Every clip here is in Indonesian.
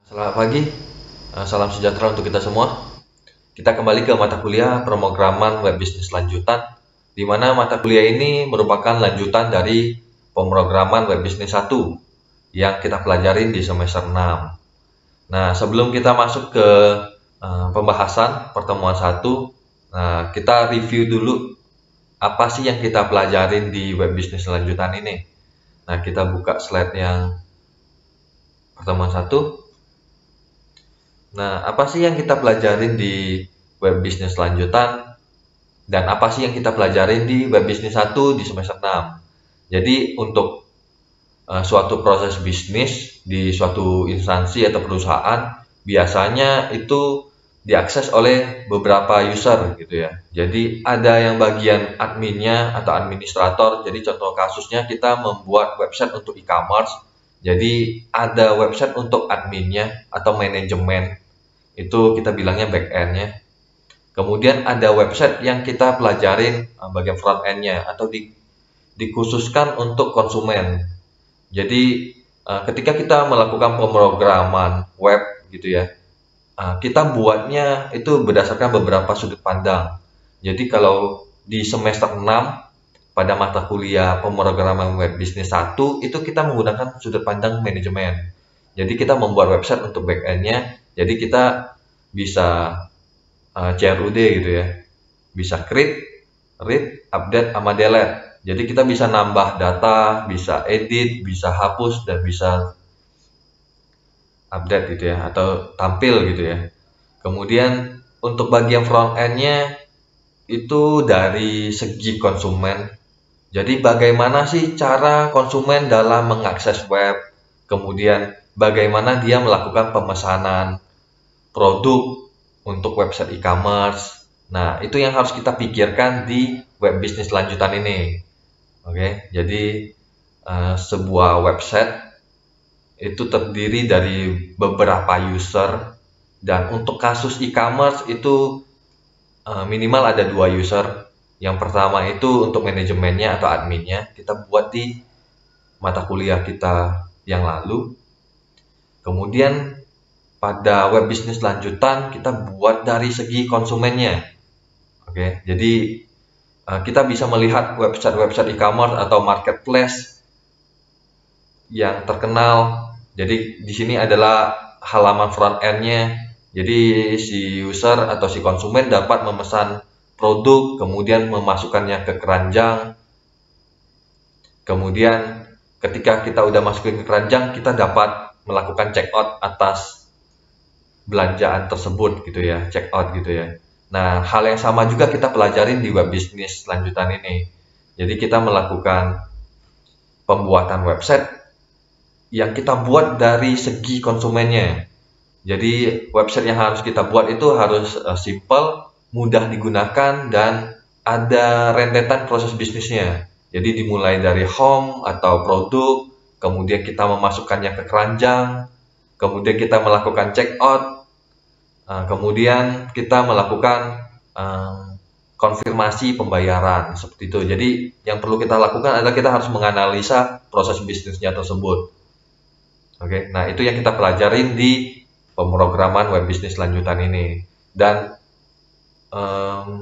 Selamat pagi, salam sejahtera untuk kita semua. Kita kembali ke mata kuliah pemrograman web bisnis lanjutan, di mana mata kuliah ini merupakan lanjutan dari pemrograman web bisnis 1 yang kita pelajarin di semester 6. Nah, sebelum kita masuk ke pembahasan pertemuan 1, kita review dulu apa sih yang kita pelajarin di web bisnis lanjutan ini. Nah, kita buka slide yang pertemuan 1. Nah, apa sih yang kita pelajarin di web bisnis lanjutan dan apa sih yang kita pelajarin di web bisnis 1 di semester 6? Jadi untuk suatu proses bisnis di suatu instansi atau perusahaan biasanya itu diakses oleh beberapa user gitu ya. Jadi ada yang bagian adminnya atau administrator. Jadi contoh kasusnya kita membuat website untuk e-commerce. Jadi ada website untuk adminnya atau manajemen, itu kita bilangnya back end-nya. Kemudian ada website yang kita pelajarin bagian front end-nya atau dikhususkan untuk konsumen. Jadi ketika kita melakukan pemrograman web gitu ya, kita buatnya itu berdasarkan beberapa sudut pandang. Jadi kalau di semester 6 pada mata kuliah pemrograman web bisnis 1 itu kita menggunakan sudut pandang manajemen. Jadi kita membuat website untuk back end-nya. Jadi kita bisa CRUD gitu ya. Bisa create, read, update, sama delete. Jadi kita bisa nambah data, bisa edit, bisa hapus, dan bisa update gitu ya, atau tampil gitu ya. Kemudian untuk bagian front end-nya itu dari segi konsumen. Jadi bagaimana sih cara konsumen dalam mengakses web, kemudian bagaimana dia melakukan pemesanan produk untuk website e-commerce. Nah, itu yang harus kita pikirkan di web bisnis lanjutan ini. Oke, jadi sebuah website itu terdiri dari beberapa user, dan untuk kasus e-commerce itu minimal ada 2 user. Yang pertama itu untuk manajemennya atau adminnya, kita buat di mata kuliah kita yang lalu. Kemudian pada web bisnis lanjutan kita buat dari segi konsumennya. Oke, jadi kita bisa melihat website-website e-commerce atau marketplace yang terkenal. Jadi di sini adalah halaman front end-nya. Jadi si user atau si konsumen dapat memesan produk, kemudian memasukkannya ke keranjang. Kemudian ketika kita udah masukin ke keranjang, kita dapat melakukan check out atas belanjaan tersebut gitu ya, check out gitu ya. Nah, hal yang sama juga kita pelajarin di web bisnis lanjutan ini. Jadi kita melakukan pembuatan website yang kita buat dari segi konsumennya. Jadi website yang harus kita buat itu harus simple, mudah digunakan, dan ada rentetan proses bisnisnya. Jadi dimulai dari home atau produk, kemudian kita memasukkannya ke keranjang, kemudian kita melakukan check out, kemudian kita melakukan konfirmasi pembayaran seperti itu. Jadi yang perlu kita lakukan adalah kita harus menganalisa proses bisnisnya tersebut. Oke, nah itu yang kita pelajarin di pemrograman web bisnis lanjutan ini. Dan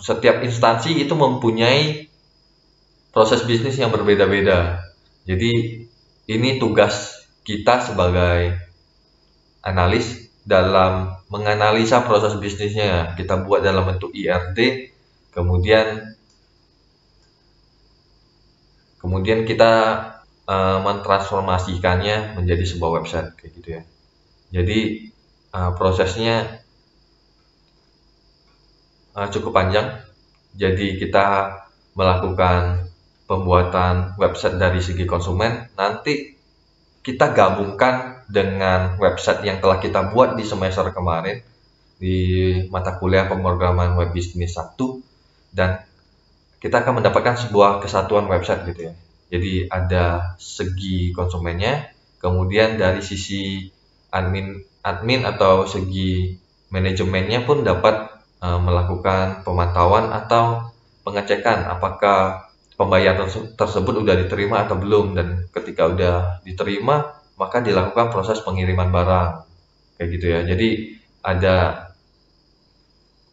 setiap instansi itu mempunyai proses bisnis yang berbeda-beda. Jadi ini tugas kita sebagai analis dalam menganalisa proses bisnisnya. Kita buat dalam bentuk IRD, kemudian kita mentransformasikannya menjadi sebuah website kayak gitu ya. Jadi prosesnya cukup panjang. Jadi kita melakukan pembuatan website dari segi konsumen, nanti kita gabungkan dengan website yang telah kita buat di semester kemarin di mata kuliah pemrograman web bisnis 1, dan kita akan mendapatkan sebuah kesatuan website gitu ya. Jadi ada segi konsumennya, kemudian dari sisi admin atau segi manajemennya pun dapat melakukan pemantauan atau pengecekan apakah pembayaran tersebut udah diterima atau belum, dan ketika udah diterima maka dilakukan proses pengiriman barang kayak gitu ya. Jadi ada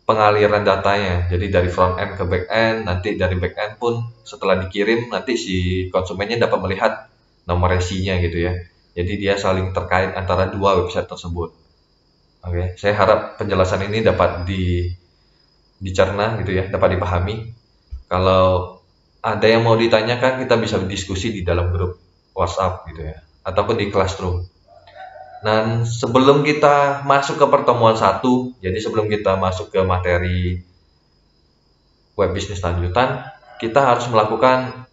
pengaliran datanya, jadi dari front end ke back end, nanti dari back end pun setelah dikirim nanti si konsumennya dapat melihat nomor resinya gitu ya. Jadi dia saling terkait antara dua website tersebut. Oke, saya harap penjelasan ini dapat dicerna gitu ya, dapat dipahami. Kalau ada yang mau ditanyakan, kita bisa diskusi di dalam grup WhatsApp gitu ya, ataupun di Classroom. Dan sebelum kita masuk ke pertemuan satu, jadi sebelum kita masuk ke materi web bisnis lanjutan, kita harus melakukan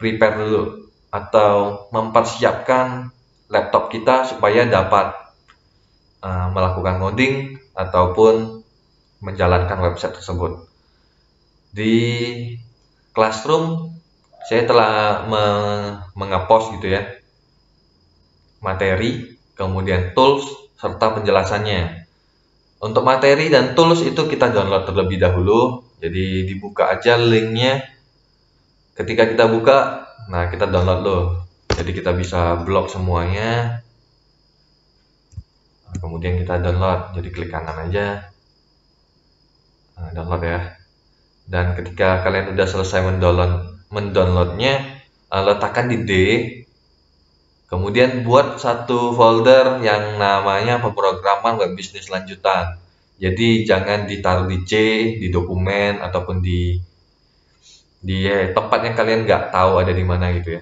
prepare dulu atau mempersiapkan laptop kita supaya dapat melakukan ngoding ataupun menjalankan website tersebut. Di Classroom saya telah mengepost gitu ya materi, kemudian tools serta penjelasannya. Untuk materi dan tools itu kita download terlebih dahulu. Jadi dibuka aja linknya. Ketika kita buka, nah kita download loh. Jadi kita bisa blok semuanya. Nah, kemudian kita download. Jadi klik kanan aja. Nah, download ya. Dan ketika kalian udah selesai mendownloadnya, letakkan di D. Kemudian buat satu folder yang namanya pemrograman web bisnis lanjutan. Jadi jangan ditaruh di C, di dokumen ataupun di tempat yang kalian nggak tahu ada di mana gitu ya.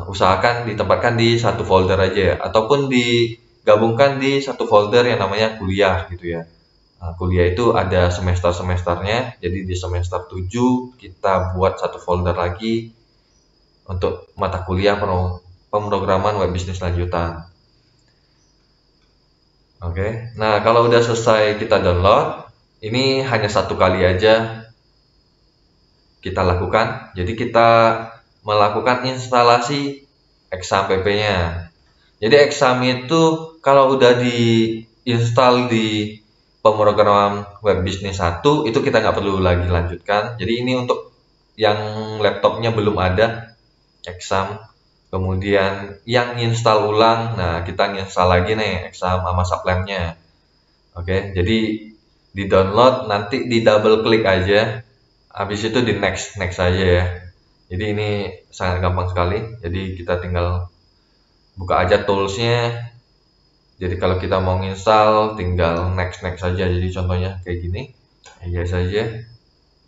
Usahakan ditempatkan di satu folder aja ya, ataupun digabungkan di satu folder yang namanya kuliah gitu ya. Kuliah itu ada semester-semesternya. Jadi di semester 7 kita buat satu folder lagi untuk mata kuliah pemrograman web bisnis lanjutan. Oke, nah kalau udah selesai kita download, ini hanya satu kali aja kita lakukan. Jadi kita melakukan instalasi XAMPP-nya. Jadi XAM itu kalau udah diinstal di pemrograman web bisnis 1, itu kita nggak perlu lagi lanjutkan. Jadi ini untuk yang laptopnya belum ada XAM. Kemudian yang install ulang, nah kita install lagi nih XAM sama Sublime-nya. Oke, jadi di download, nanti di double klik aja, habis itu di next aja ya. Jadi ini sangat gampang sekali. Jadi kita tinggal buka aja toolsnya. Jadi kalau kita mau install, tinggal next saja. Jadi contohnya kayak gini, ya saja.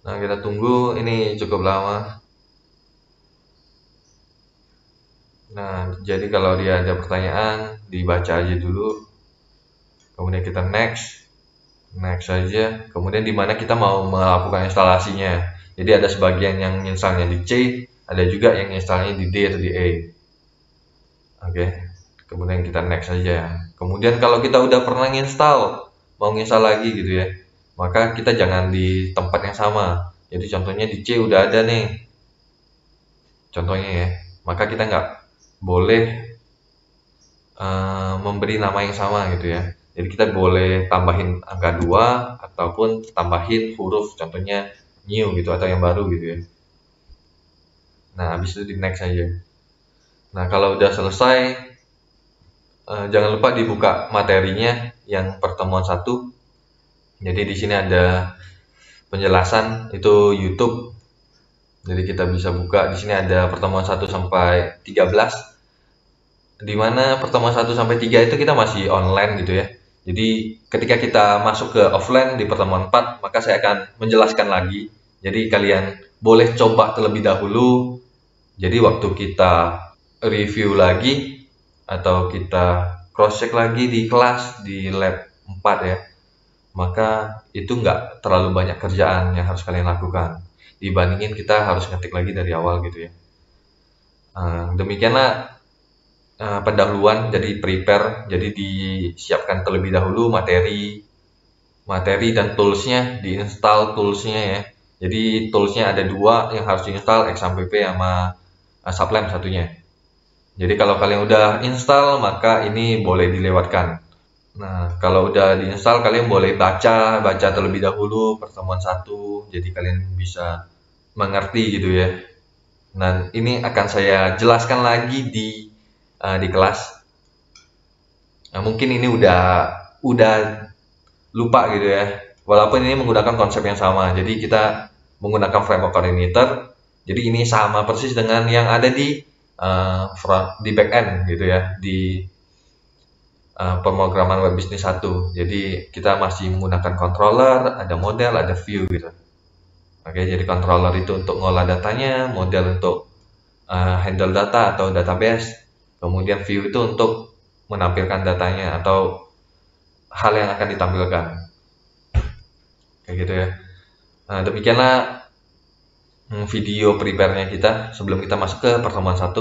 Nah kita tunggu, ini cukup lama. Nah, jadi kalau dia ada pertanyaan, dibaca aja dulu. Kemudian kita next saja. Kemudian di mana kita mau melakukan instalasinya. Jadi ada sebagian yang installnya di C, ada juga yang installnya di D atau di E. Oke. Kemudian kita next saja. Kemudian kalau kita udah pernah install, mau install lagi gitu ya, maka kita jangan di tempat yang sama. Jadi contohnya di C udah ada nih. Contohnya ya. Maka kita nggak boleh memberi nama yang sama gitu ya. Jadi kita boleh tambahin angka 2 ataupun tambahin huruf, contohnya new gitu atau yang baru gitu ya. Nah, habis itu di next aja. Nah, kalau udah selesai, jangan lupa dibuka materinya yang pertemuan 1. Jadi di sini ada penjelasan, itu YouTube. Jadi kita bisa buka di sini ada pertemuan 1 sampai 13. Di mana pertemuan 1 sampai 3 itu kita masih online gitu ya. Jadi ketika kita masuk ke offline di pertemuan 4, maka saya akan menjelaskan lagi. Jadi kalian boleh coba terlebih dahulu. Jadi waktu kita review lagi atau kita cross check lagi di kelas di lab 4 ya, maka itu nggak terlalu banyak kerjaan yang harus kalian lakukan dibandingin kita harus ngetik lagi dari awal gitu ya. Demikianlah pendahuluan, jadi prepare, jadi disiapkan terlebih dahulu materi dan toolsnya, diinstal toolsnya ya. Jadi toolsnya ada 2 yang harus diinstal, XAMPP sama Sublime satunya. Jadi kalau kalian udah install, maka ini boleh dilewatkan. Nah, kalau udah diinstal, kalian boleh baca terlebih dahulu pertemuan 1, jadi kalian bisa mengerti gitu ya. Dan ini akan saya jelaskan lagi di kelas. Nah, mungkin ini udah lupa gitu ya. Walaupun ini menggunakan konsep yang sama. Jadi kita menggunakan framework coordinator. Jadi ini sama persis dengan yang ada di di back end gitu ya, di pemrograman web bisnis 1. Jadi kita masih menggunakan controller, ada model, ada view gitu. Oke, jadi controller itu untuk ngolah datanya, model untuk handle data atau database, kemudian view itu untuk menampilkan datanya atau hal yang akan ditampilkan. Kayak gitu ya. Nah, demikianlah video prepare-nya kita sebelum kita masuk ke pertemuan 1.